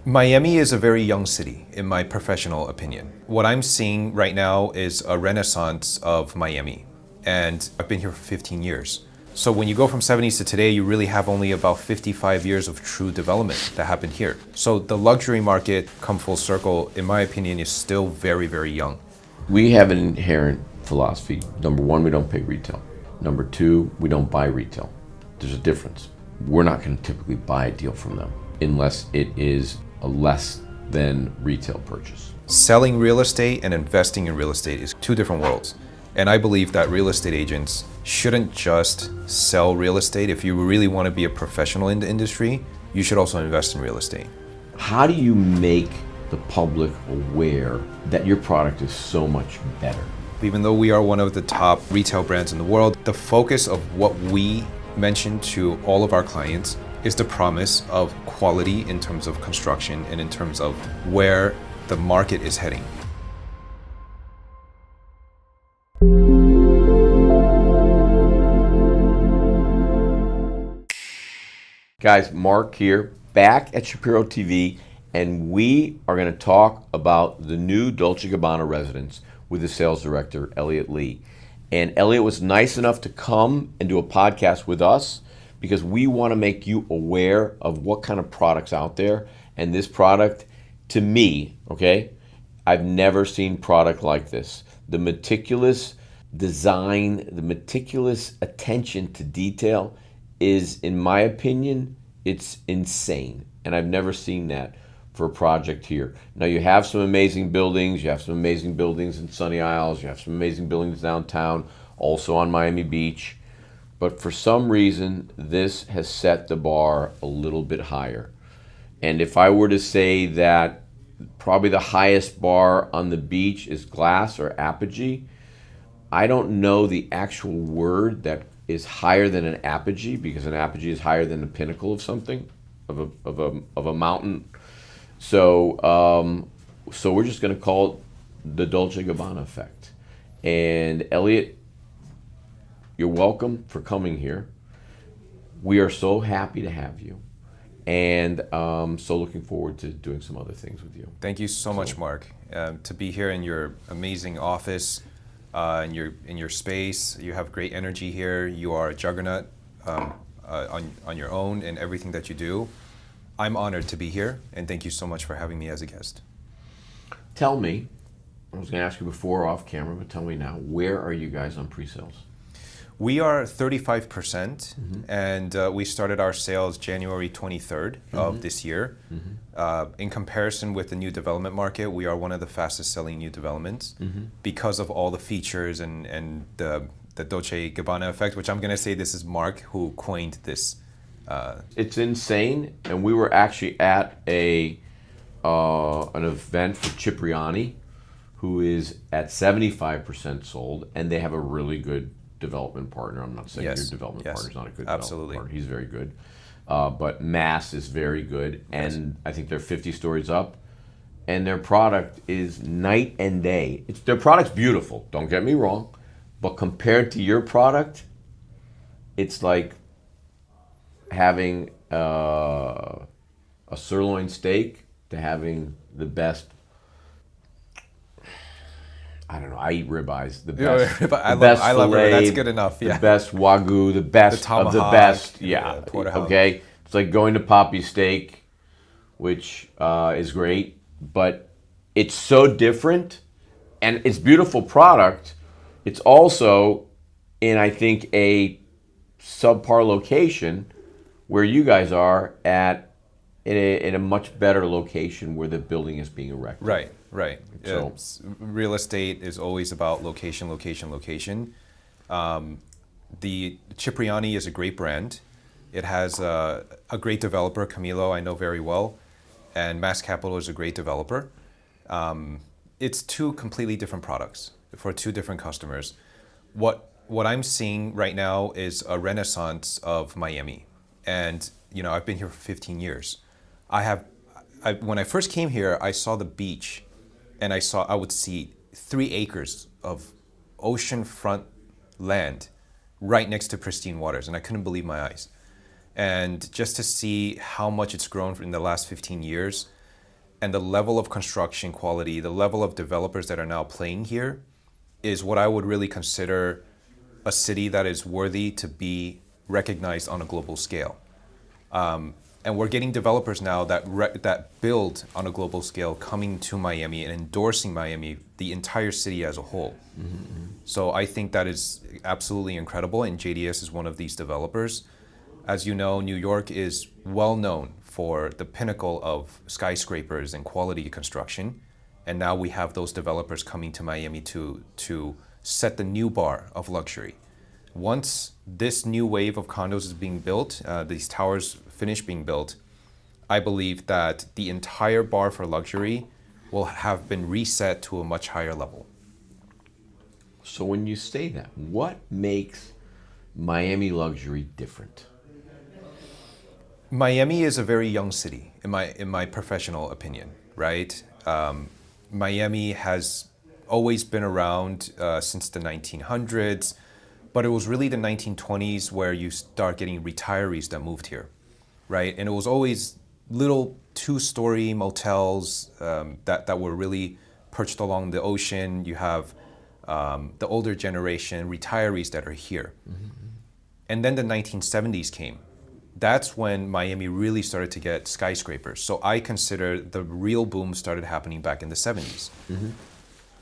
Miami is a very young city, in my professional opinion. What I'm seeing right now is a renaissance of Miami, and I've been here for 15 years. So when you go from 70s to today, you really have only about 55 years of true development that happened here. So the luxury market, come full circle, in my opinion, is still very, very young. We have an inherent philosophy. Number one, we don't pay retail. Number two, we don't buy retail. There's a difference. We're not going to typically buy a deal from them unless it is a less than retail purchase. Selling real estate and investing in real estate is two different worlds. And I believe that real estate agents shouldn't just sell real estate. If you really want to be a professional in the industry, you should also invest in real estate. How do you make the public aware that your product is so much better? Even though we are one of the top retail brands in the world, the focus of what we mention to all of our clients is the promise of quality in terms of construction and in terms of where the market is heading. Guys, Mark here, back at Shapiro TV, and we are going to talk about the new Dolce Gabbana residence with the sales director, Elliot Lee. And Elliot was nice enough to come and do a podcast with us because we want to make you aware of what kind of products out there. And this product, to me, okay, I've never seen product like this. The meticulous design, the meticulous attention to detail is, in my opinion, it's insane. And I've never seen that for a project here. Now you have some amazing buildings, you have some amazing buildings in Sunny Isles, you have some amazing buildings downtown, also on Miami Beach. But for some reason, this has set the bar a little bit higher. And if I were to say that probably the highest bar on the beach is glass or apogee, I don't know the actual word that is higher than an apogee, because an apogee is higher than the pinnacle of something, of a mountain. So we're just going to call it the Dolce Gabbana effect. And Elliot, you're welcome for coming here. We are so happy to have you, and so looking forward to doing some other things with you. Thank you so much, Mark. To be here in your amazing office, in your space. You have great energy here. You are a juggernaut on your own and everything that you do. I'm honored to be here, and thank you so much for having me as a guest. Tell me, I was going to ask you before off camera, but tell me now, where are you guys on pre-sales? We are 35%, and we started our sales January 23rd of this year. In comparison with the new development market, we are one of the fastest selling new developments because of all the features and the Dolce Gabbana effect, which I'm going to say this is Mark who coined this. It's insane, and we were actually at an event for Cipriani, who is at 75% sold, and they have a really good development partner. I'm not saying your development partner's not a good development partner. He's very good. But Mass is very good, and I think they're 50 stories up, and their product is night and day. Their product's beautiful, don't get me wrong, but compared to your product, it's like having a sirloin steak to having the best. I don't know. I eat ribeyes. The best. I best love filet, it. That's good enough. Yeah. The best wagyu. The best of the best. Yeah. Okay. It's like going to Poppy's Steak, which is great, but it's so different, and it's beautiful product. It's also in, I think, a subpar location where you guys are at, in a much better location where the building is being erected. Right. Right. So, real estate is always about location, location, location. The Cipriani is a great brand. It has a great developer, Camilo, I know very well, and Mass Capital is a great developer. It's two completely different products for two different customers. What I'm seeing right now is a renaissance of Miami, and I've been here for 15 years. When I first came here, I saw the beach. And I would see 3 acres of oceanfront land right next to pristine waters, and I couldn't believe my eyes. And just to see how much it's grown in the last 15 years, and the level of construction quality, the level of developers that are now playing here is what I would really consider a city that is worthy to be recognized on a global scale. And we're getting developers now that build on a global scale coming to Miami and endorsing Miami, the entire city as a whole. So I think that is absolutely incredible, and JDS is one of these developers. As you know, New York is well known for the pinnacle of skyscrapers and quality construction, and now we have those developers coming to Miami to set the new bar of luxury. Once this new wave of condos is being built, these towers finish being built, I believe that the entire bar for luxury will have been reset to a much higher level. So when you say that, what makes Miami luxury different? Miami is a very young city, in my professional opinion, right? Miami has always been around since the 1900s, but it was really the 1920s where you start getting retirees that moved here, right? And it was always little two-story motels that were really perched along the ocean. You have the older generation, retirees that are here. And then the 1970s came. That's when Miami really started to get skyscrapers. So I consider the real boom started happening back in the 70s.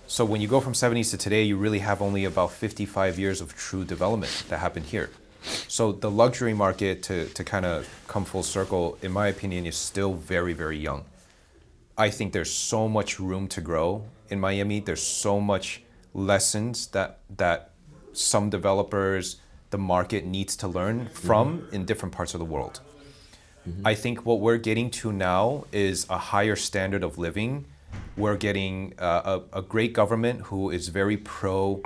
So when you go from 70s to today, you really have only about 55 years of true development that happened here. So the luxury market, to kind of come full circle, in my opinion, is still very, very young. I think there's so much room to grow in Miami. There's so much lessons that some developers, the market needs to learn from in different parts of the world. I think what we're getting to now is a higher standard of living. We're getting a great government who is very pro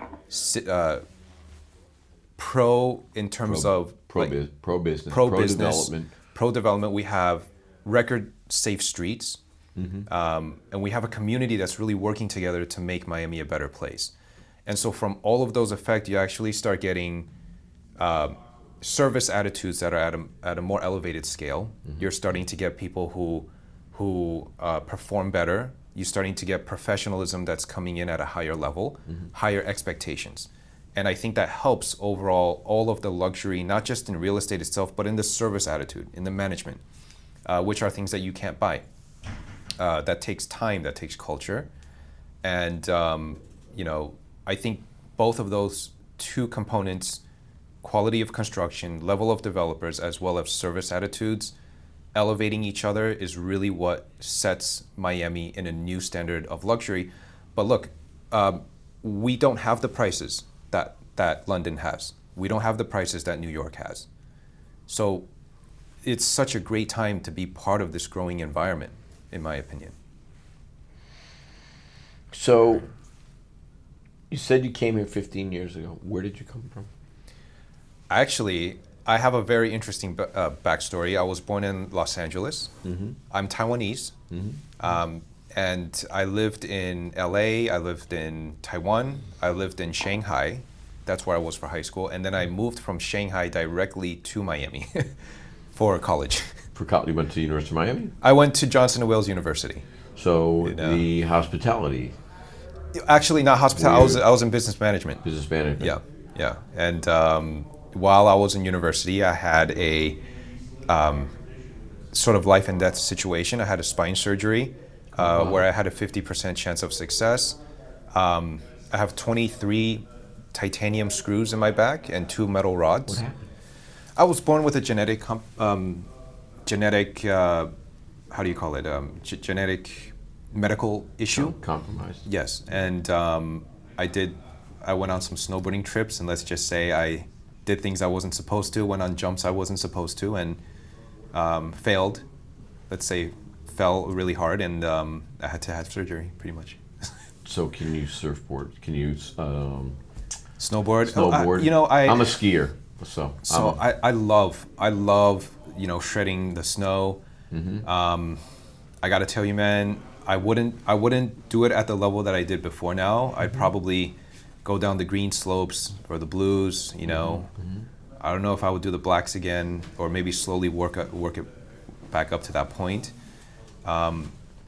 in terms of Pro-business, pro-business, pro-development. pro-development. We have record safe streets, and we have a community that's really working together to make Miami a better place. And so from all of those effects, you actually start getting service attitudes that are at a more elevated scale. You're starting to get people who perform better. You're starting to get professionalism that's coming in at a higher level, higher expectations. And I think that helps overall all of the luxury, not just in real estate itself, but in the service attitude, in the management, which are things that you can't buy. That takes time, that takes culture. And, I think both of those two components, quality of construction, level of developers, as well as service attitudes, elevating each other is really what sets Miami in a new standard of luxury. But look, we don't have the prices that London has. We don't have the prices that New York has. So it's such a great time to be part of this growing environment, in my opinion. So you said you came here 15 years ago. Where did you come from? Actually, I have a very interesting backstory. I was born in Los Angeles. I'm Taiwanese. And I lived in LA, I lived in Taiwan, I lived in Shanghai. That's where I was for high school. And then I moved from Shanghai directly to Miami for college. For college, you went to the University of Miami? I went to Johnson & Wales University. So the hospitality. Actually, not hospitality. I was in business management. Business management. Yeah. And while I was in university, I had a sort of life and death situation. I had a spine surgery where I had a 50% chance of success. I have 23 titanium screws in my back and 2 metal rods. What happened? I was born with a genetic, how do you call it? Genetic medical issue. Compromised. Yes, and I went on some snowboarding trips, and let's just say I did things I wasn't supposed to, went on jumps I wasn't supposed to, and failed. Let's say fell really hard, and I had to have surgery, pretty much. So can you surfboard? Can you Snowboard? snowboard? I'm a skier, so I love shredding the snow. I got to tell you, man, I wouldn't do it at the level that I did before now. I'd probably go down the green slopes or the blues. I don't know if I would do the blacks again, or maybe slowly work it back up to that point.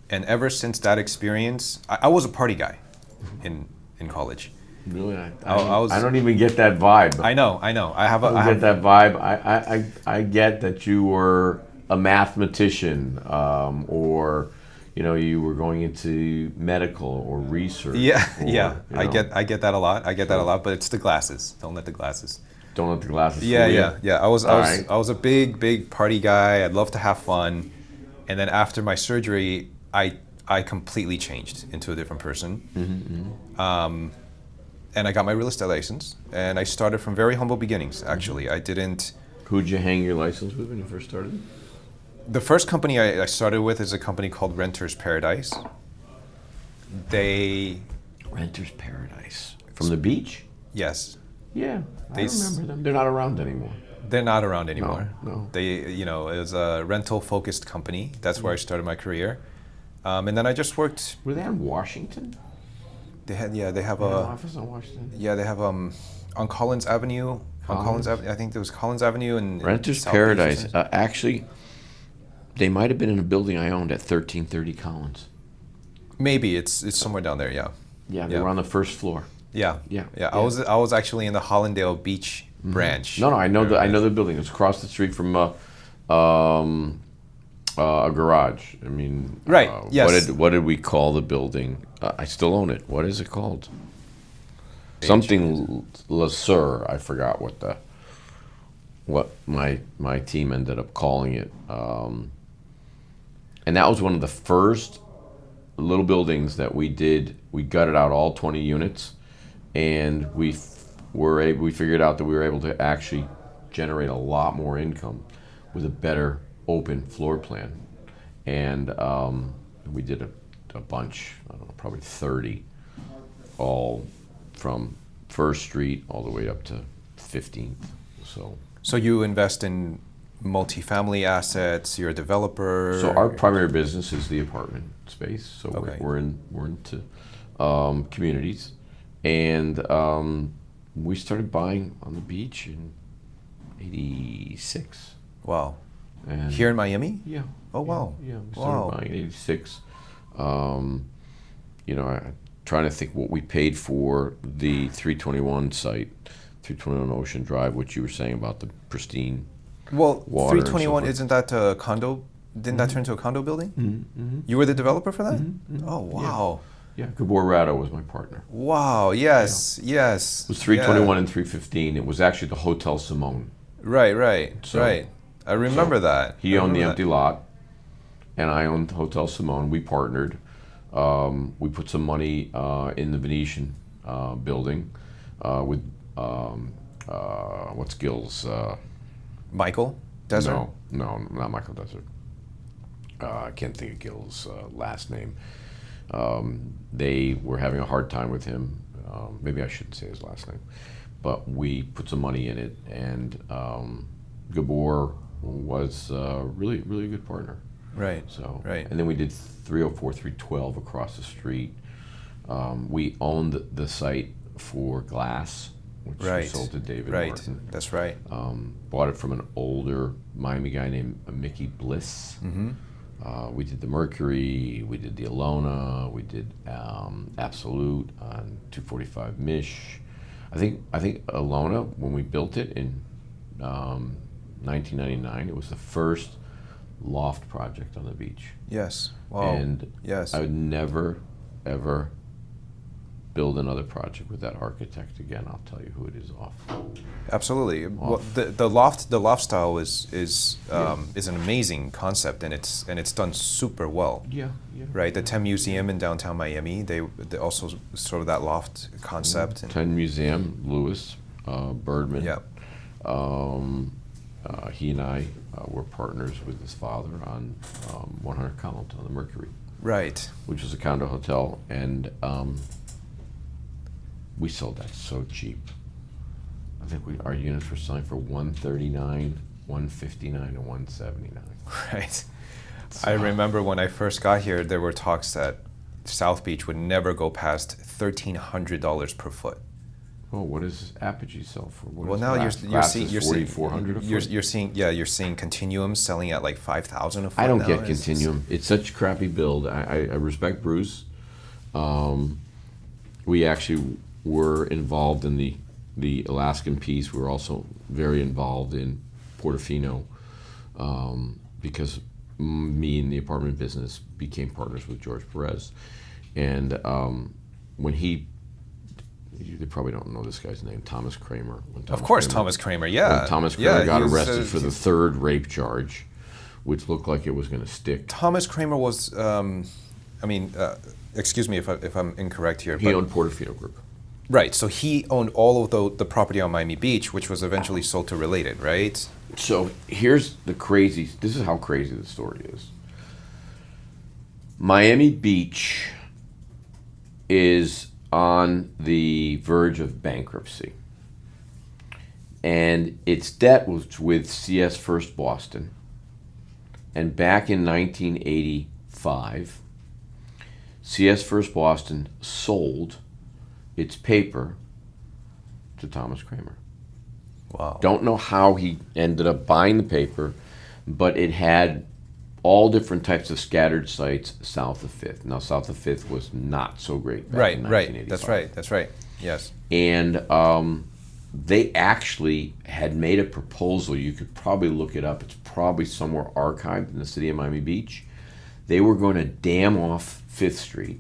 And ever since that experience, I was a party guy in college. Really, I don't even get that vibe. I know. I get that vibe. I get that you were a mathematician, or you were going into medical or research. Yeah, or, yeah. you know, I get that a lot. I get that a lot. But it's the glasses. Don't let the glasses. don't let the glasses. Yeah, fool you. yeah. Right. I was a big party guy. I'd love to have fun, and then after my surgery, I completely changed into a different person. And I got my real estate license, and I started from very humble beginnings. Actually, I didn't. Who'd you hang your license with when you first started? The first company I started with is a company called Renters Paradise. They, Renters Paradise. From the beach? yes, Yeah, I They s- remember them. They're not around anymore. they're not around anymore. No. They, it was a rental-focused company. That's where I started my career, and then I just worked. Were they in Washington? They have They have an a, office in Washington? they have on Collins Avenue. On Collins Avenue, I think there was Collins Avenue and Renters South Beach or Paradise. something. Actually, they might have been in a building I owned at 1330 Collins. Maybe it's somewhere down there. Yeah, Yeah, they Yeah. were on the first floor. yeah, Yeah, yeah. yeah. I was actually in the Hollandale Beach branch. No, I know the building. It's across the street from a garage. I mean, Right, yes. What did we call the building? I still own it. What is it called? Something Le Sur. I forgot what my team ended up calling it. And that was one of the first little buildings that we did. We gutted out all 20 units, and we figured out that we were able to actually generate a lot more income with a better open floor plan. And we did a bunch, I don't know, probably 30, all from First Street all the way up to 15th. So you invest in multifamily assets. You're a developer. So our primary business is the apartment space. So Okay. we're into communities, and we started buying on the beach in '86. Wow. And Here in Miami? yeah. Oh, wow. Yeah, we started Wow. buying in '86. I'm trying to think what we paid for the 321 site, 321 Ocean Drive, which you were saying about the pristine. Well, Water and so 321 forth. isn't that a condo? Didn't that turn into a condo building? You were the developer for that? Oh, wow. Yeah, Gabor Ratto was my partner. Wow. Yes. Yes. It was 321 and 315. It was actually the Hotel Simone. Right. Right. So- right. I remember that. He I owned the remember empty lot, and I owned Hotel Simone. We partnered. We put some money in the Venetian building with what's Gil's? that. Michael Desert. No, not Michael Desert. I can't think of Gil's last name. They were having a hard time with him. Maybe I shouldn't say his last name, but we put some money in it, and Gabor was really a good partner. Right. So, Right. and then we did 304, 312 across the street. We owned the site for glass, which we Right. sold to David Right. Martin. That's right. Bought it from an older Miami guy named Mickey Bliss. We did the Mercury, we did the Alona, we did Absolute on 245 Mish. I think Alona, when we built it in 1999, it was the first loft project on the beach. Yes. Wow. And yes. I would never, ever build another project with that architect again. I'll tell you who it is off. Absolutely. Well, the loft style is an amazing concept, and it's done super well. Yeah. Right. The 10 Museum in downtown Miami, they also sort of that loft concept. And 10 Museum, Lewis, Birdman. yeah. He and I were partners with his father on 100 Collins on the Mercury, Right. which was a condo hotel, and we sold that so cheap. I think our units were selling for $139, $159, and $179. Right. I remember when I first got here, there were talks that South Beach would never go past $1,300 per foot. Oh, what does Apogee sell for? What Well, is now glass? you're Glass seeing is you're seeing 4,400 a you're, foot? you're seeing yeah you're seeing Continuum selling at like 5,000 a foot I don't now. get Continuum. It's such a crappy build. I respect Bruce. We actually were involved in the Alaskan piece. We were also very involved in Portofino because me and the apartment business became partners with George Perez. And when they probably don't know this guy's name, Thomas Kramer. Of course, Thomas Kramer. Yeah, When Thomas Kramer yeah, got he was, arrested for the third rape charge, which looked like it was going to stick. Thomas Kramer was. Excuse me if I'm incorrect here. He owned Portofino Group. Right. So he owned all of the property on Miami Beach, which was eventually sold to Related, right? So here's the crazy. This is how crazy the story is. Miami Beach is on the verge of bankruptcy, and its debt was with CS First Boston. And back in 1985, CS First Boston sold its paper to Thomas Kramer. Wow. Don't know how he ended up buying the paper, but it had all different types of scattered sites south of Fifth. Now, south of Fifth was not so great back in 1985. Right. That's right. Yes. And they actually had made a proposal. You could probably look it up. It's probably somewhere archived in the city of Miami Beach. They were going to dam off Fifth Street,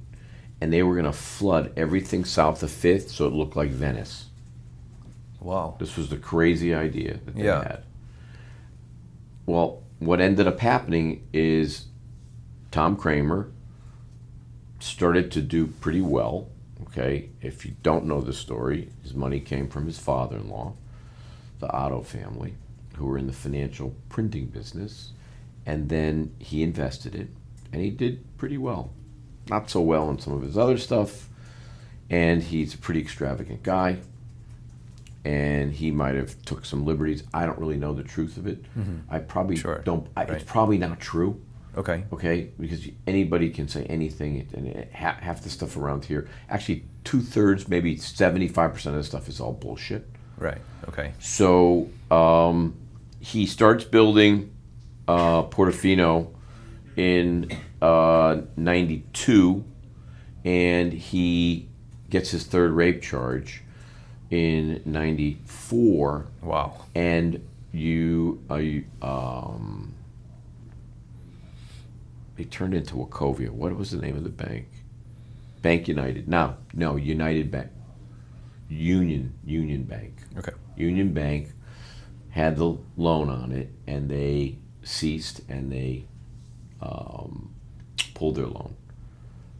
and they were going to flood everything south of Fifth so it looked like Venice. Wow. This was the crazy idea that they Yeah. had. Well, what ended up happening is Tom Kramer started to do pretty well. Okay, if you don't know the story, his money came from his father-in-law, the Otto family, who were in the financial printing business, and then he invested it, and he did pretty well. Not so well in some of his other stuff, and he's a pretty extravagant guy, and he might have took some liberties. I don't really know the truth of it. I probably Sure. don't. Right. It's probably not true. Okay. Okay, because anybody can say anything, and half the stuff around here, actually 2/3, maybe 75% of the stuff is all bullshit. Right. Okay. So he starts building Portofino in '92, and he gets his third rape charge in '94, Wow. and they turned into Wachovia. What was the name of the bank? Bank United. No, United Bank. Union Bank. Okay. Union Bank had the loan on it, and they ceased, and they pulled their loan.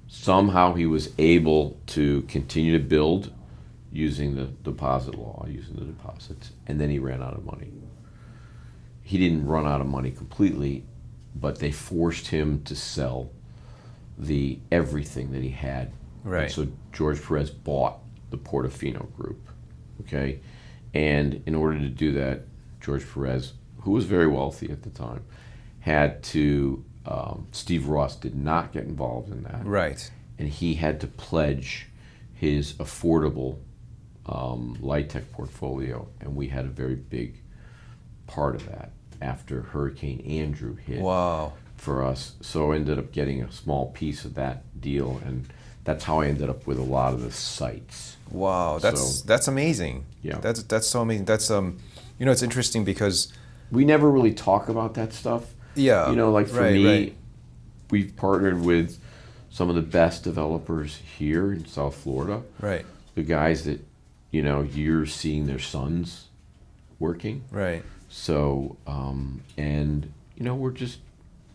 Somehow he was able to continue to build using the deposit law, using the deposits, and then he ran out of money. He didn't run out of money completely, but they forced him to sell everything that he had. Right. And so George Perez bought the Portofino group, okay? And in order to do that, George Perez, who was very wealthy at the time, had to, Steve Ross did not get involved in that. Right. And he had to pledge his affordable light tech portfolio, and we had a very big part of that after Hurricane Andrew hit Wow. for us. So I ended up getting a small piece of that deal, and that's how I ended up with a lot of the sites. Wow. That's amazing. Yeah. That's so amazing. That's it's interesting because We never really talk about that stuff. yeah. Like for right, me, right. we've partnered with some of the best developers here in South Florida. Right. The guys that, you're seeing their sons working. Right. So,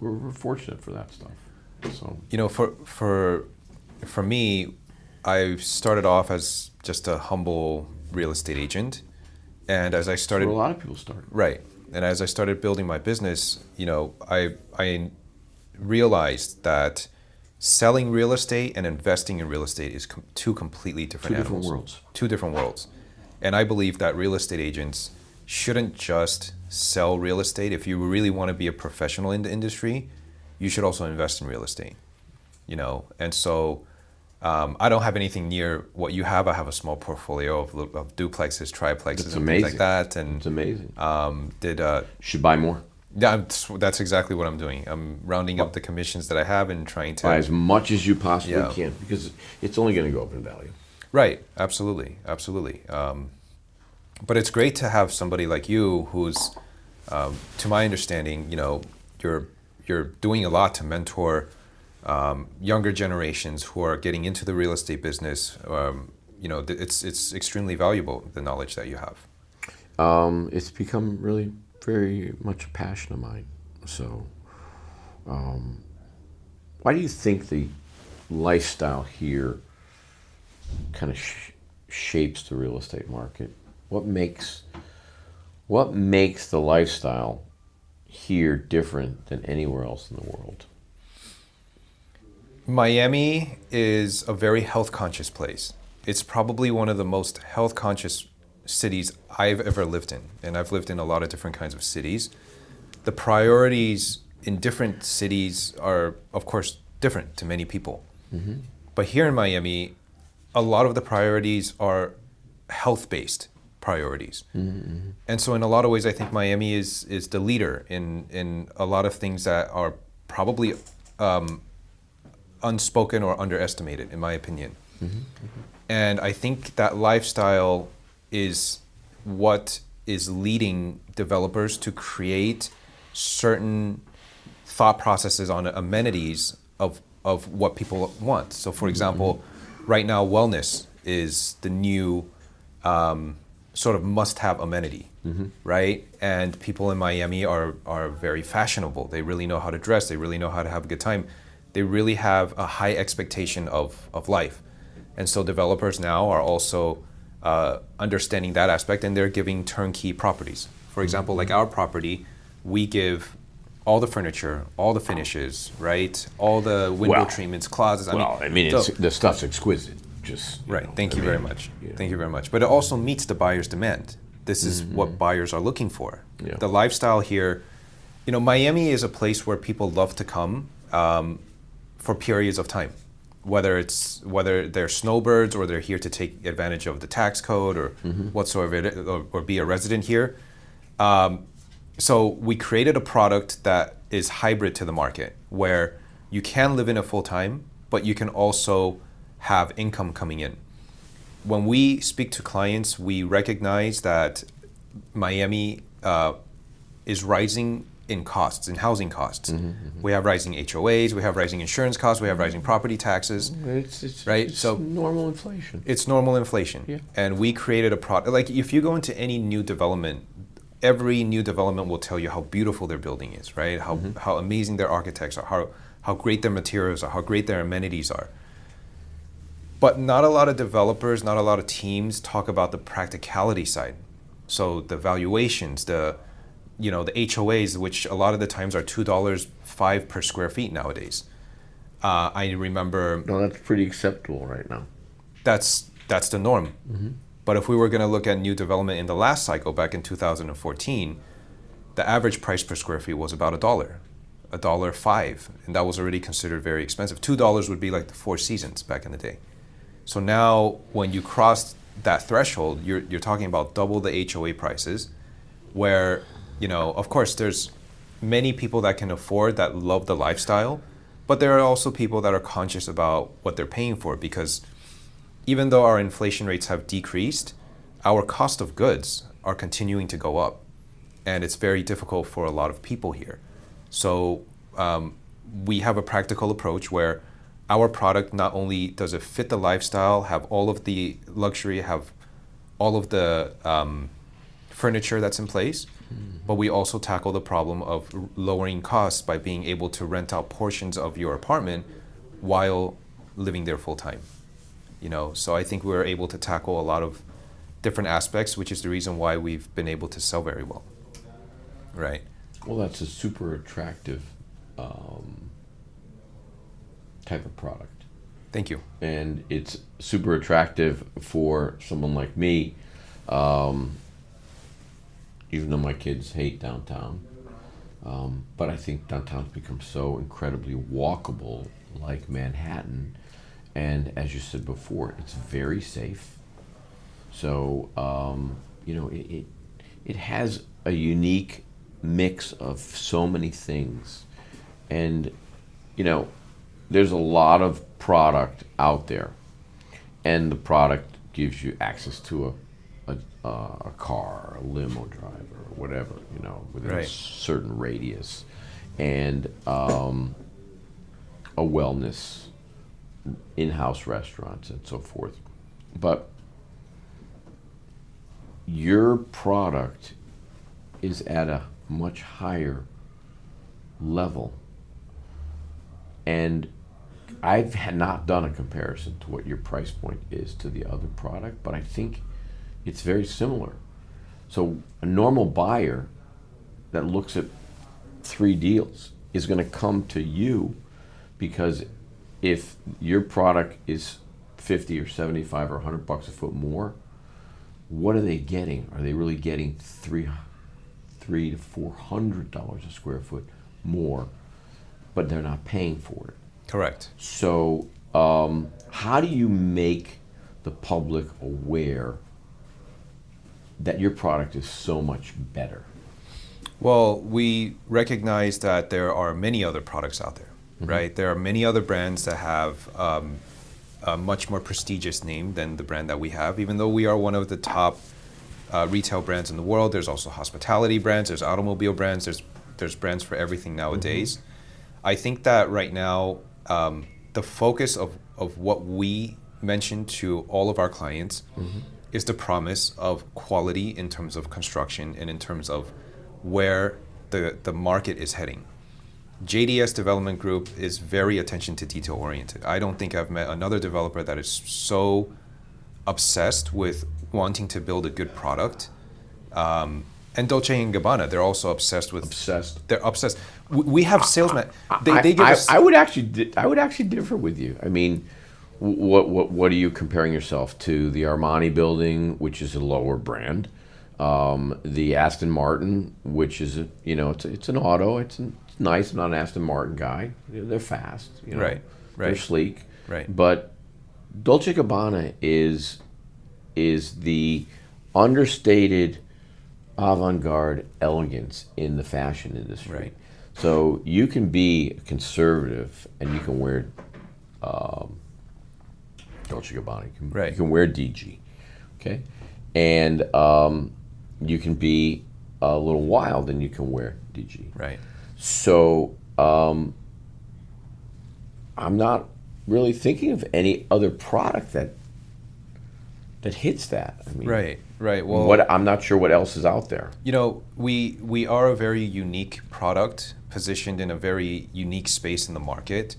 we're fortunate for that stuff. So, For me, I started off as just a humble real estate agent, and as I started, where a lot of people start. right, and as I started building my business, I realized that selling real estate and investing in real estate is two completely different Two different animals. worlds. Two different worlds, and I believe that real estate agents shouldn't just sell real estate. If you really want to be a professional in the industry, you should also invest in real estate. And so I don't have anything near what you have. I have a small portfolio of duplexes, triplexes, That's and amazing. things like that. And It's amazing. did Should buy more. yeah, that's exactly what I'm doing. I'm rounding up the commissions that I have and trying Buy to. as much as you possibly Yeah. can, because it's only going to go up in value. Right, absolutely, absolutely. But it's great to have somebody like you who's, to my understanding, you're doing a lot to mentor younger generations who are getting into the real estate business. It's extremely valuable, the knowledge that you have. It's become really very much a passion of mine. So, why do you think the lifestyle here kind of shapes the real estate market? What makes the lifestyle here different than anywhere else in the world? Miami is a very health conscious place. It's probably one of the most health conscious cities I've ever lived in. And I've lived in a lot of different kinds of cities. The priorities in different cities are, of course, different to many people. But here in Miami, a lot of the priorities are health-based priorities. And so in a lot of ways, I think Miami is the leader in a lot of things that are probably unspoken or underestimated, in my opinion. And I think that lifestyle is what is leading developers to create certain thought processes on amenities of what people want. So for example, right now wellness is the new sort of must-have amenity, right? And people in Miami are very fashionable. They really know how to dress. They really know how to have a good time. They really have a high expectation of life. And so developers now are also understanding that aspect, and they're giving turnkey properties. For example, like our property, we give all the furniture, all the finishes, right? All the window treatments, closets. The stuff's exquisite. Just right. Thank you very much. Thank you very much. But it also meets the buyer's demand. This is what buyers are looking for. Yeah. The lifestyle here, Miami is a place where people love to come for periods of time, whether they're snowbirds or they're here to take advantage of the tax code or whatsoever, or be a resident here. So we created a product that is hybrid to the market, where you can live in it full time, but you can also have income coming in. When we speak to clients, we recognize that Miami is rising in costs, in housing costs. We have rising HOAs, we have rising insurance costs, we have rising property taxes. It's right? It's So normal inflation. it's normal inflation. Yeah. And we created a product, like if you go into any new development, every new development will tell you how beautiful their building is, right? How amazing their architects are, how great their materials are, how great their amenities are. But not a lot of developers, not a lot of teams talk about the practicality side. So the valuations, the HOAs, which a lot of the times are $2.05 per square feet nowadays. I remember No, that's pretty acceptable right now. that's the norm. But if we were going to look at new development in the last cycle back in 2014, the average price per square feet was about $1.05, and that was already considered very expensive. $2 would be like the Four Seasons back in the day. So now when you cross that threshold, you're talking about double the HOA prices, where, of course there's many people that can afford, that love the lifestyle, but there are also people that are conscious about what they're paying for, because even though our inflation rates have decreased, our cost of goods are continuing to go up, and it's very difficult for a lot of people here. So we have a practical approach where our product, not only does it fit the lifestyle, have all of the luxury, have all of the furniture that's in place, but we also tackle the problem of lowering costs by being able to rent out portions of your apartment while living there full time. So I think we're able to tackle a lot of different aspects, which is the reason why we've been able to sell very well. Right. Well, that's a super attractive type of product. Thank you. And it's super attractive for someone like me, even though my kids hate downtown. But I think downtown's become so incredibly walkable, like Manhattan. And as you said before, it's very safe. So, it has a unique mix of so many things. And, there's a lot of product out there. And the product gives you access to a car, a limo driver, or whatever, within a certain radius. And a wellness, in-house restaurants, and so forth. But your product is at a much higher level. And I've not done a comparison to what your price point is to the other product, but I think it's very similar. So a normal buyer that looks at 3 deals is going to come to you, because if your product is 50 or 75 or $100 a foot more, what are they getting? Are they really getting $300 to $400 a square foot more, but they're not paying for it? Correct. So how do you make the public aware that your product is so much better? Well, we recognize that there are many other products out there, right? There are many other brands that have a much more prestigious name than the brand that we have. Even though we are one of the top retail brands in the world, there's also hospitality brands, there's automobile brands, there's brands for everything nowadays. I think that right now, the focus of what we mention to all of our clients is the promise of quality in terms of construction and in terms of where the market is heading. JDS Development Group is very attention to detail oriented. I don't think I've met another developer that is so obsessed with wanting to build a good product. And Dolce and Gabbana, they're also obsessed with. They're obsessed. We have salesmen. They give us. I would actually differ with you. I mean, what are you comparing yourself to? The Armani building, which is a lower brand, the Aston Martin, which is it's an auto. It's nice. I'm not an Aston Martin guy. They're fast. Right. They're sleek. Right. But Dolce Gabbana is the understated avant-garde elegance in the fashion industry. Right. So you can be conservative and you can wear Dolce Gabbana. You can wear DG, okay? And you can be a little wild and you can wear DG. Right. So I'm not really thinking of any other product that hits that. I mean, right. Well, I'm not sure what else is out there. We are a very unique product positioned in a very unique space in the market,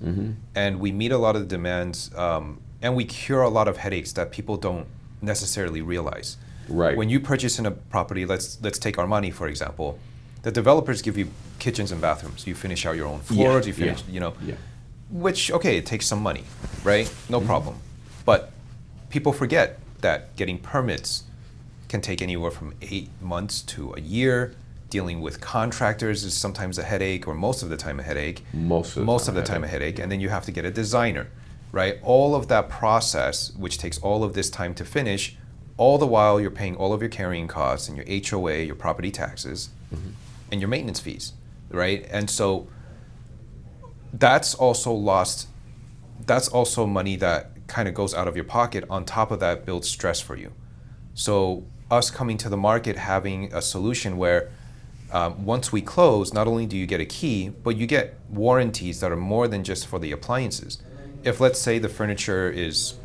and we meet a lot of the demands, and we cure a lot of headaches that people don't necessarily realize. Right. When you purchase in a property, let's take Armani for example, the developers give you kitchens and bathrooms. You finish out your own floors. You finish, which it takes some money, right? No problem, but people forget that getting permits can take anywhere from 8 months to a year. Dealing with contractors is sometimes a headache, or most of the time a headache. Most of the time a headache. And then you have to get a designer, right? All of that process, which takes all of this time to finish, all the while you're paying all of your carrying costs and your HOA, your property taxes, and your maintenance fees, right? And so that's also lost. That's also money that kind of goes out of your pocket. On top of that, builds stress for you. So us coming to the market, having a solution where once we close, not only do you get a key, but you get warranties that are more than just for the appliances. If let's say the furniture is,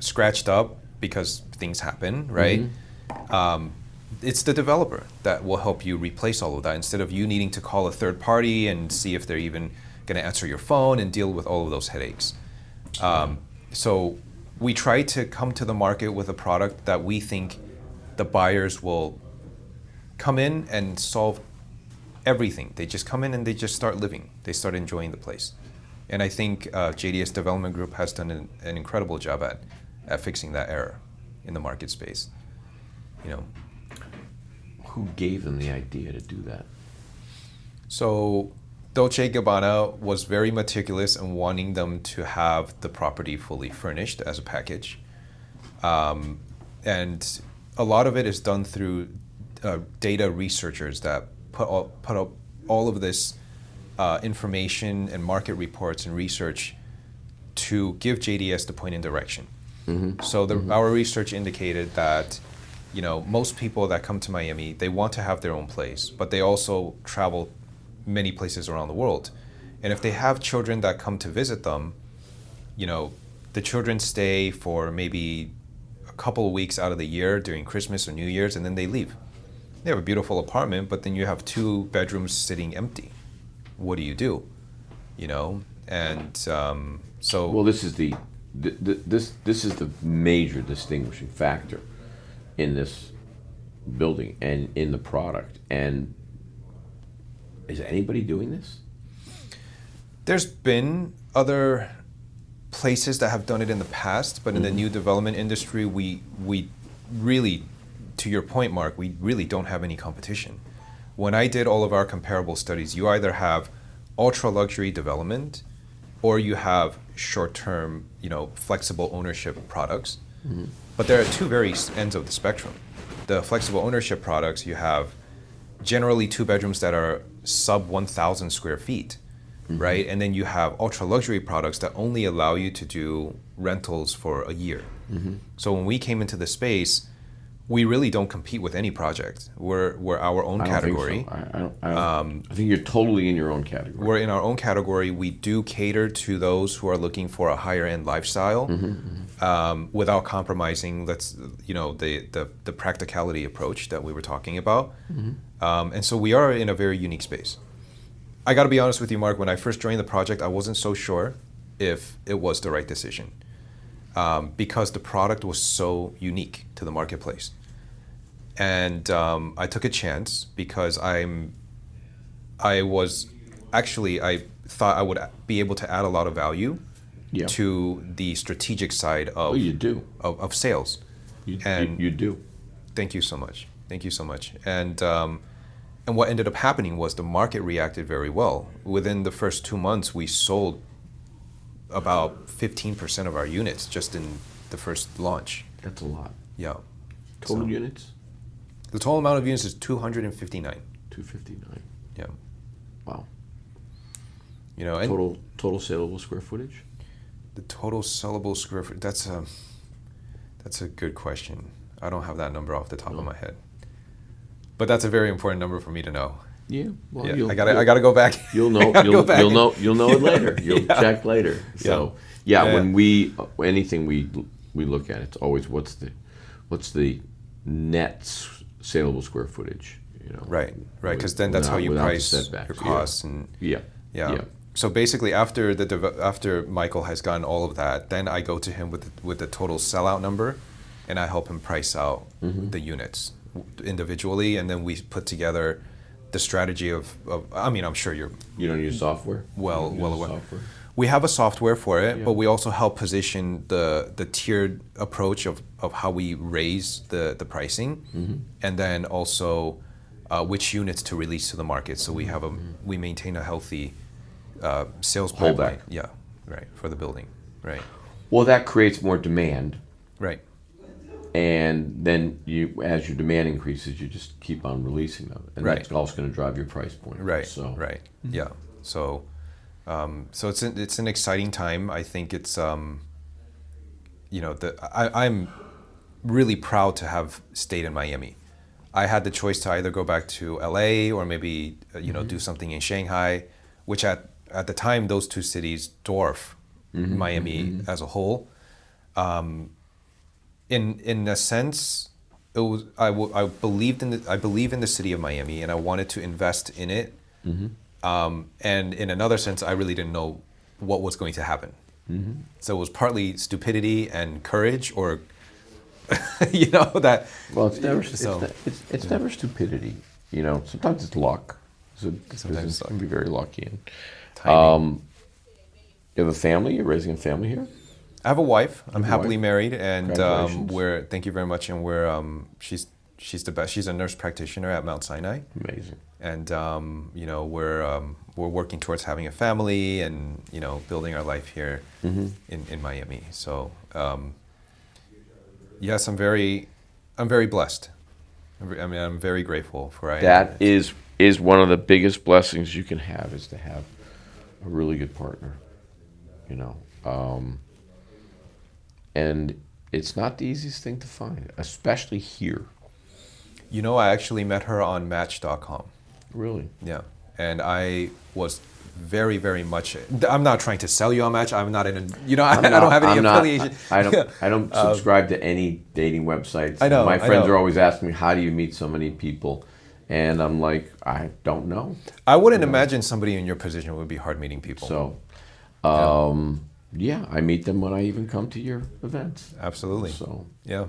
scratched up because things happen, right? It's the developer that will help you replace all of that, instead of you needing to call a third party and see if they're even going to answer your phone and deal with all of those headaches. So we try to come to the market with a product that we think the buyers will come in and solve everything. They just come in and they just start living. They start enjoying the place. And I think JDS Development Group has done an incredible job at fixing that error in the market space. Who gave them the idea to do that? So Dolce Gabbana was very meticulous in wanting them to have the property fully furnished as a package. And a lot of it is done through data researchers that put up all of this information and market reports and research to give JDS the point and direction. So our research indicated that, most people that come to Miami, they want to have their own place, but they also travel many places around the world. And if they have children that come to visit them, the children stay for maybe a couple of weeks out of the year during Christmas or New Year's, and then they leave. They have a beautiful apartment, but then you have 2 bedrooms sitting empty. What do you do? And so. Well, this is the major distinguishing factor in this building and in the product. And is anybody doing this? There's been other places that have done it in the past, but in the new development industry, we really, to your point, Mark, we really don't have any competition. When I did all of our comparable studies, you either have ultra luxury development or you have short-term, flexible ownership products. But there are 2 very ends of the spectrum. The flexible ownership products, you have generally 2 bedrooms that are sub 1,000 square feet, right? And then you have ultra luxury products that only allow you to do rentals for a year. So when we came into the space, we really don't compete with any project. We're our own category. I think you're totally in your own category. We're in our own category. We do cater to those who are looking for a higher end lifestyle, without compromising. The practicality approach that we were talking about. And so we are in a very unique space. I got to be honest with you, Mark. When I first joined the project, I wasn't so sure if it was the right decision, because the product was so unique to the marketplace. And I took a chance because I thought I would be able to add a lot of value to the strategic side of you do. of sales. You do. Thank you so much. And what ended up happening was the market reacted very well. Within the first 2 months, we sold about 15% of our units just in the first launch. That's a lot. Yeah. Total units? The total amount of units is 259. 259. Yeah. Wow. And total saleable square footage? the total sellable square foot. That's a good question. I don't have that number off the top of my head. But that's a very important number for me to know. Yeah, well, yeah, I gotta go back. You'll know. You'll know it later. You'll check later. So when anything we look at, it's always what's the net saleable square footage. Right. Because then that's how you price your costs and yeah. So basically, after Michael has gotten all of that, then I go to him with the total sellout number, and I help him price out the units individually, and then we put together the strategy of I mean, I'm sure you don't use software. Well aware. We have a software for it, but we also help position the tiered approach of how we raise the pricing, and then also which units to release to the market. So we maintain a healthy sales pipeline. Yeah, right, for the building. Right. Well, that creates more demand. Right. And then as your demand increases, you just keep on releasing them, and that's also going to drive your price point. Right. So. Right. Yeah. So it's an exciting time. I think it's I'm really proud to have stayed in Miami. I had the choice to either go back to LA or maybe do something in Shanghai, which at the time those two cities dwarf Miami as a whole. In a sense, it was I believed in the city of Miami, and I wanted to invest in it. And in another sense, I really didn't know what was going to happen. So it was partly stupidity and courage, or that. Well, it's never stupidity. Sometimes it's luck. Sometimes it can be very lucky. And you have a family. You're raising a family here. I have a wife. I'm happily married, and thank you very much. And she's she's the best. She's a nurse practitioner at Mount Sinai, Amazing. and we're working towards having a family and building our life here in Miami. So yes, I'm very blessed. I'm very grateful for I am. That is one of the biggest blessings you can have, is to have a really good partner. And it's not the easiest thing to find, especially here. I actually met her on Match.com. Really? Yeah, and I was very, very much. I'm not trying to sell you on Match. I'm not in. I don't have any affiliation. I don't subscribe to any dating websites. I know. My friends are always asking me, "How do you meet so many people?" And I'm like, I don't know. I wouldn't imagine somebody in your position would be hard meeting people. So, yeah, I meet them when I even come to your events. Absolutely. So, yeah.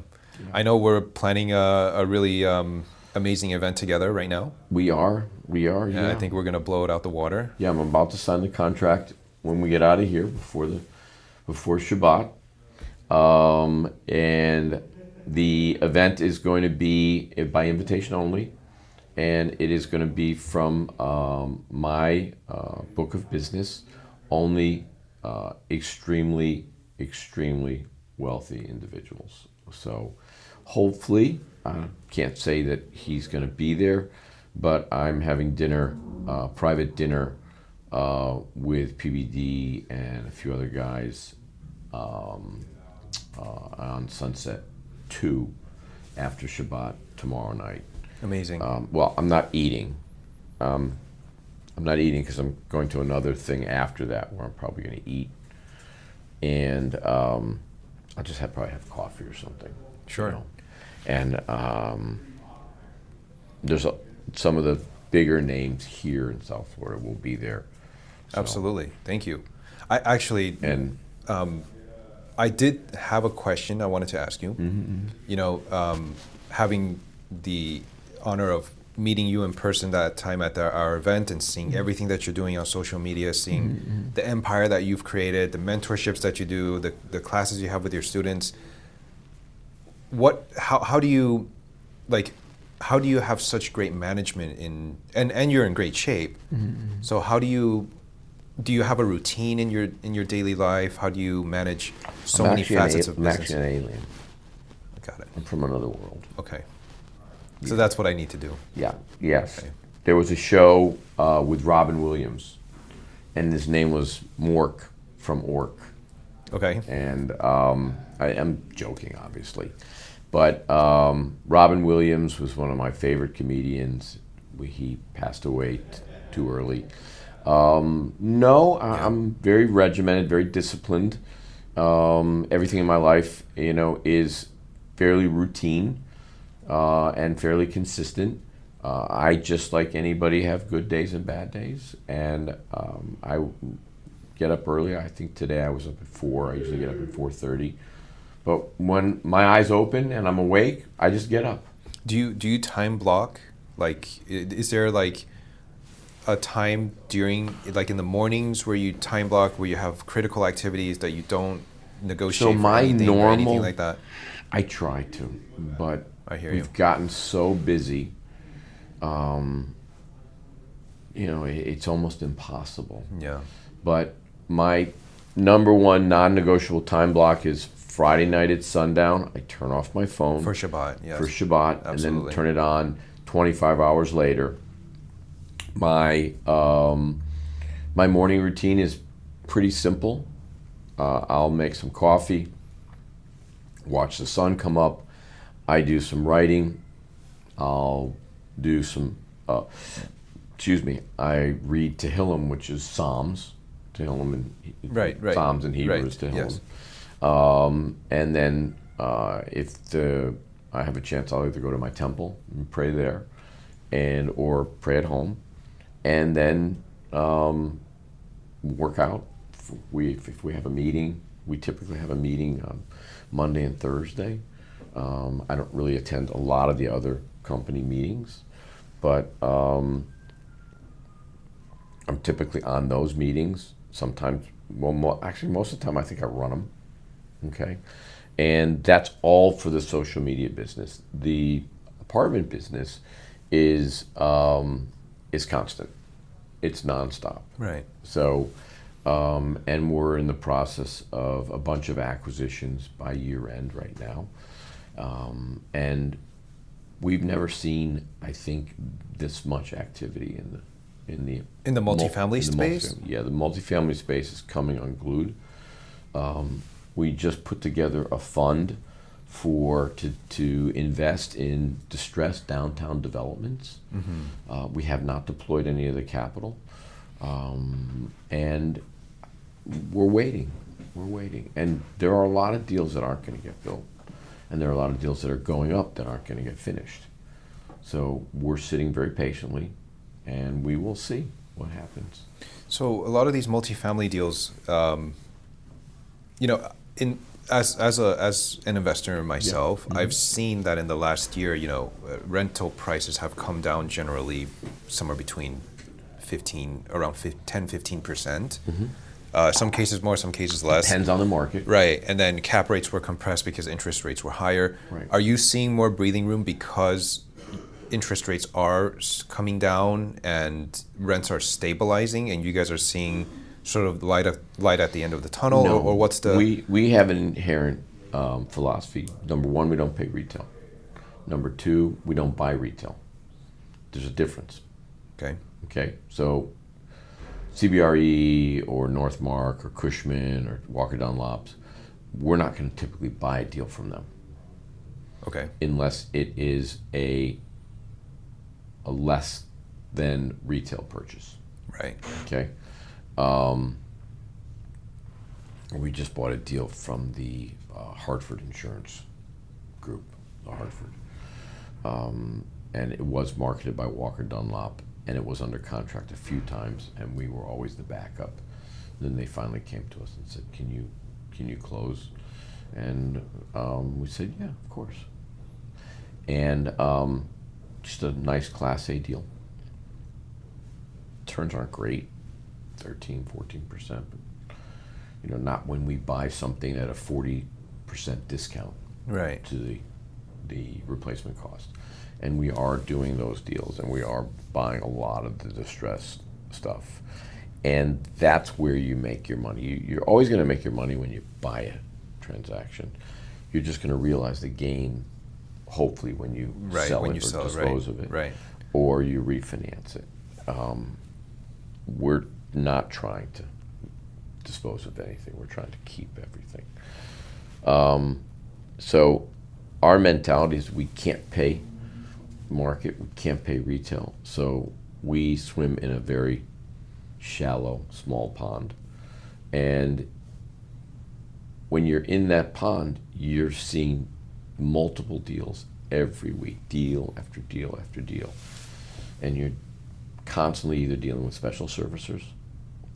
I know we're planning a really amazing event together right now. We are. And Yeah. I think we're gonna blow it out the water. Yeah, I'm about to sign the contract when we get out of here before Shabbat, and the event is going to be by invitation only, and it is going to be from my book of business. Only extremely wealthy individuals. So hopefully, I can't say that he's going to be there, but I'm having dinner, private dinner, with PBD and a few other guys on Sunset 2 after Shabbat tomorrow night. Amazing. Well, I'm not eating. I'm not eating because I'm going to another thing after that where I'm probably going to eat, and I'll just probably have coffee or something. Sure. And there's some of the bigger names here in South Florida will be there. So, Absolutely. Thank you. I actually, and I did have a question I wanted to ask you. Having the honor of meeting you in person that time at our event and seeing everything that you're doing on social media, seeing the empire that you've created, the mentorships that you do, the classes you have with your students. How do you have such great management and you're in great shape? So how do you have a routine in your daily life? How do you manage so many facets of business? I'm actually an alien. Got it. I'm from another world. Okay. So that's what I need to do. Yeah. Yes. Okay. There was a show with Robin Williams, and his name was Mork from Ork. Okay. And I am joking, obviously, but Robin Williams was one of my favorite comedians. He passed away too early. I'm very regimented, very disciplined. Everything in my life, is fairly routine and fairly consistent. I, just like anybody, have good days and bad days, and I get up early. I think today I was up at 4. I usually get up at 4:30. But when my eyes open and I'm awake, I just get up. Do you time block? Is there a time during, in the mornings, where you time block, where you have critical activities that you don't negotiate for anything or anything like that? I try to, but I hear we've you. gotten so busy. It's almost impossible. Yeah. But my number one non-negotiable time block is Friday night at sundown. I turn off my phone For Shabbat, yes. for Shabbat, and then Absolutely. turn it on 25 hours later. My morning routine is pretty simple. I'll make some coffee, watch the sun come up. I do some writing. I'll do some, I read Tehillim, which is Psalms. Tehillim in Right. Psalms in Hebrew Right, is Tehillim. yes. And then if I have a chance, I'll either go to my temple and pray there, or pray at home, and then work out. If we have a meeting, we typically have a meeting on Monday and Thursday. I don't really attend a lot of the other company meetings, but I'm typically on those meetings. Sometimes, actually most of the time I think I run them. Okay, and that's all for the social media business. The apartment business is constant. It's nonstop. Right. So, and we're in the process of a bunch of acquisitions by year end right now, and we've never seen, I think, this much activity In the multifamily space? Yeah, the multifamily space is coming unglued. We just put together a fund to invest in distressed downtown developments. We have not deployed any of the capital, and we're waiting. And there are a lot of deals that aren't going to get built, and there are a lot of deals that are going up that aren't going to get finished. So we're sitting very patiently, and we will see what happens. So a lot of these multifamily deals, as an investor myself, I've seen that in the last year, rental prices have come down generally somewhere between 10-15%. Some cases more, some cases less. Depends on the market. Right, and then cap rates were compressed because interest rates were higher. Right. Are you seeing more breathing room because interest rates are coming down and rents are stabilizing, and you guys are seeing sort of light at the end of the tunnel? No, or what's the... We have an inherent philosophy. Number one, we don't pay retail. Number two, we don't buy retail. There's a difference. Okay, so CBRE or Northmark or Cushman or Walker Dunlop's, we're not going to typically buy a deal from them. Okay. Unless it is a less than retail purchase. Right. Okay. We just bought a deal from the Hartford Insurance Group, the Hartford, and it was marketed by Walker Dunlop, and it was under contract a few times, and we were always the backup. Then they finally came to us and said, "Can you close?" And we said, "Yeah, of course." And just a nice Class A deal. Terms aren't great, 13-14%, but not when we buy something at a 40% discount Right. to the replacement cost. And we are doing those deals, and we are buying a lot of the distressed stuff. And that's where you make your money. You're always going to make your money when you buy a transaction. You're just going to realize the gain, hopefully, when you sell it or dispose of it, or you refinance it. We're not trying to dispose of anything. We're trying to keep everything. So our mentality is we can't pay market, we can't pay retail. So we swim in a very shallow, small pond. And when you're in that pond, you're seeing multiple deals every week, deal after deal after deal. And you're constantly either dealing with special servicers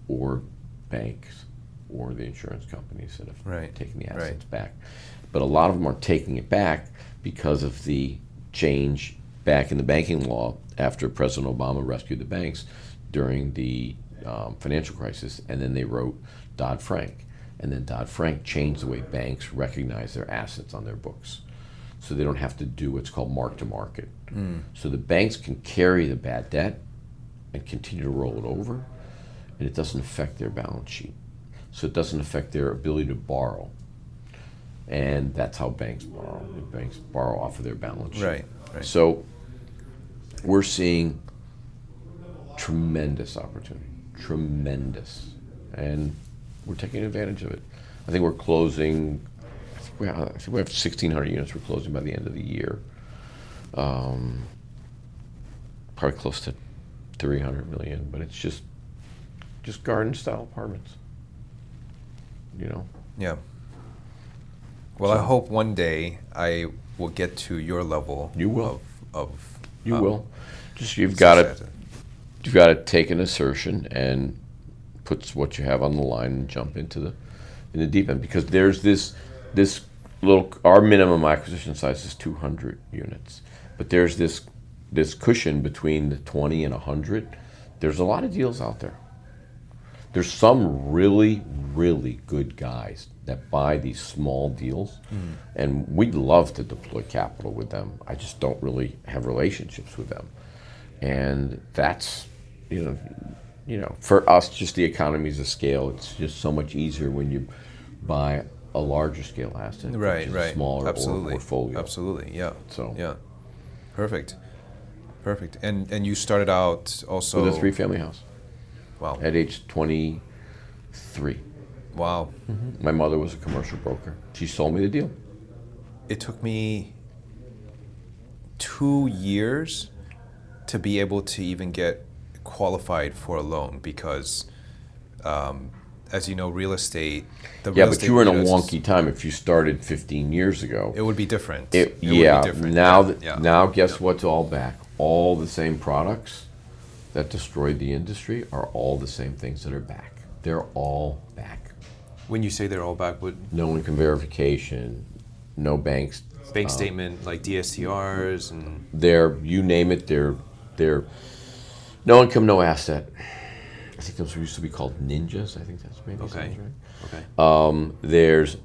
or banks or the insurance companies that have taken the assets back. But a lot of them are taking it back because of the change back in the banking law after President Obama rescued the banks during the financial crisis, and then they wrote Dodd-Frank. And then Dodd-Frank changed the way banks recognize their assets on their books. So they don't have to do what's called mark-to-market. So the banks can carry the bad debt and continue to roll it over, and it doesn't affect their balance sheet. So it doesn't affect their ability to borrow. And that's how banks borrow. Banks borrow off of their balance sheet. Right. So we're seeing tremendous opportunity, tremendous. And we're taking advantage of it. I think we're closing, I think we have 1,600 units we're closing by the end of the year. Probably close to 300 million, but it's just garden style apartments. Yeah. Well, I hope one day I will get to your level. You will. You will. Just you've got to take an assertion and put what you have on the line and jump into the deep end, because there's this little, our minimum acquisition size is 200 units, but there's this cushion between the 20 and 100. There's a lot of deals out there, There's some really, really good guys that buy these small deals, and we'd love to deploy capital with them. I just don't really have relationships with them, and that's, for us, just the economies of scale. It's just so much easier when you buy a larger scale asset, Right, versus right. a smaller Absolutely. portfolio. Absolutely, yeah. So Yeah. Perfect. Perfect. And you started out also with a 3-family house Wow. at age 23. Wow. My mother was a commercial broker. She sold me the deal. It took me 2 years to be able to even get qualified for a loan because, as you know, real estate. Yeah, but estate you were in a leaders, wonky time. If you started 15 years ago, It would be different. it would yeah. be different. Now, Yeah. now, guess what's all back? All the same products that destroyed the industry are all the same things that are back. They're all back. When you say they're all back, would No income verification, no banks. bank statement like DSTRs and They're, you name it. They're no income, no asset. I think those used to be called ninjas. I think that's maybe okay, sounds right. okay. There's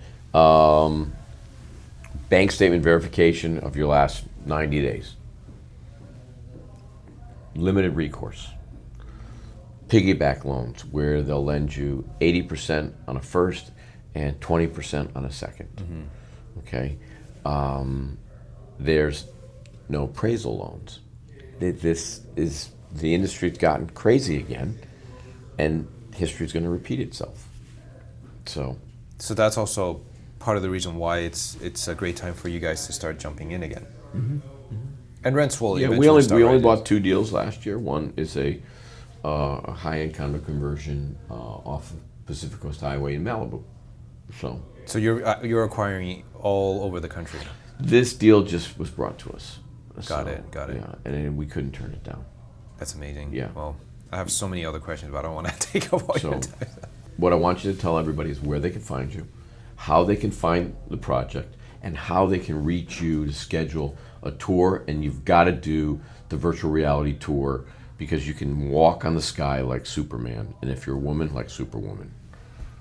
bank statement verification of your last 90 days. Limited recourse. Piggyback loans where they'll lend you 80% on a first and 20% on a second. Okay. There's no appraisal loans. This is, the industry's gotten crazy again, and history's going to repeat itself. So So that's also part of the reason why it's a great time for you guys to start jumping in again. And rents will yeah, eventually start we only rising. bought 2 deals last year. One is a high-end condo conversion off of Pacific Coast Highway in Malibu. So you're acquiring all over the country. this deal just was brought to us. Got it. Yeah, and then we couldn't turn it down. That's amazing. Yeah. Well, I have so many other questions, but I don't want to take up all your So time. what I want you to tell everybody is where they can find you, how they can find the project, and how they can reach you to schedule a tour. And you've got to do the virtual reality tour because you can walk on the sky like Superman, and if you're a woman, like Superwoman.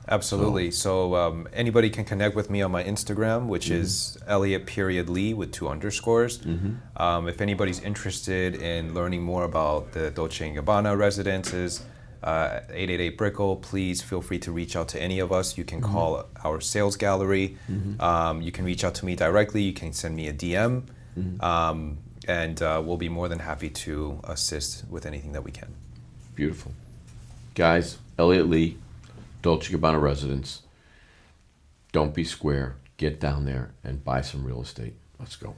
Absolutely. So anybody can connect with me on my Instagram, which is Elliot.Lee with 2 underscores. If anybody's interested in learning more about the Dolce Gabbana Residences, 888 Brickell, please feel free to reach out to any of us. You can call our sales gallery. You can reach out to me directly. You can send me a DM. And we'll be more than happy to assist with anything that we can. Beautiful. Guys, Elliot Lee, Dolce Gabbana Residence. Don't be square. Get down there and buy some real estate. Let's go.